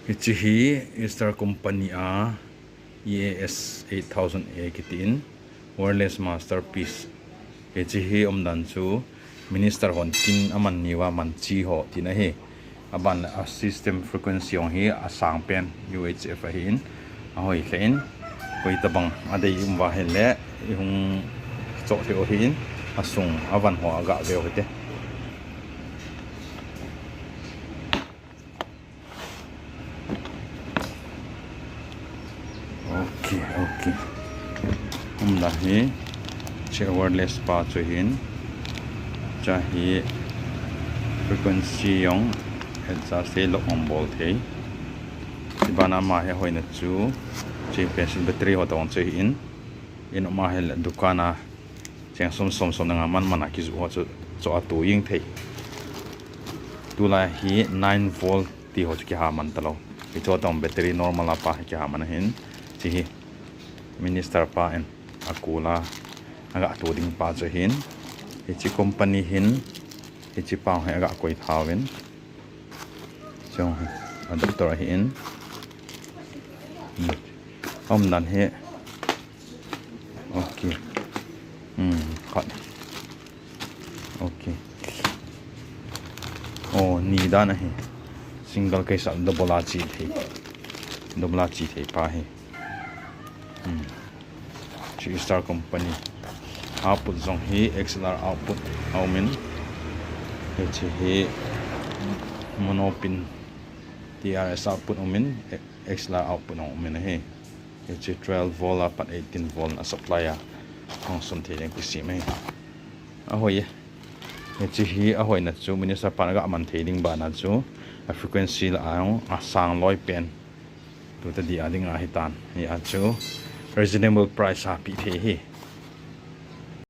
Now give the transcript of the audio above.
Hichi hi Star Company a EAS 8000A kitin wireless masterpiece. Hichi hi omdan chu minister hon tin aman niwa man chi ho tin a hi aban a system frequency ong hi asang pen UHF a hin a hoi hlein koi tabang adei umwa hele ihung cho theo hin asung avan ho aga veo hete. Okay. Umda hi che wireless pa chu hin cha hi frequency yong edza se lo on bol thei sibana ma he hoina chu che pencil battery ho tong che in ma he dukana cheng som nga man ki zu ho chu atu ying thei tu la hi 9 volt ti ho ki ha man talo ki to tong battery normal pa ki ha man hin chi hi minister pa en akula aga tu ding pa chu hin hi company hin hi pa he aga koi thawin chong adapter hin dan he okay khat okay ni dan he single case double chi thei pa he Star Company output zong hi XLR output aumin hi monopin TRS output aumin XLR output aumin hi 12 volt apat 18 volt na supply ong som thei ki sim hi ahoi hi ahoi na chu minister panaga man theiling ba na chu a frequency la ang asang loi pen tu ta dia ding a hitan hi a chu reasonable price ha pi the hi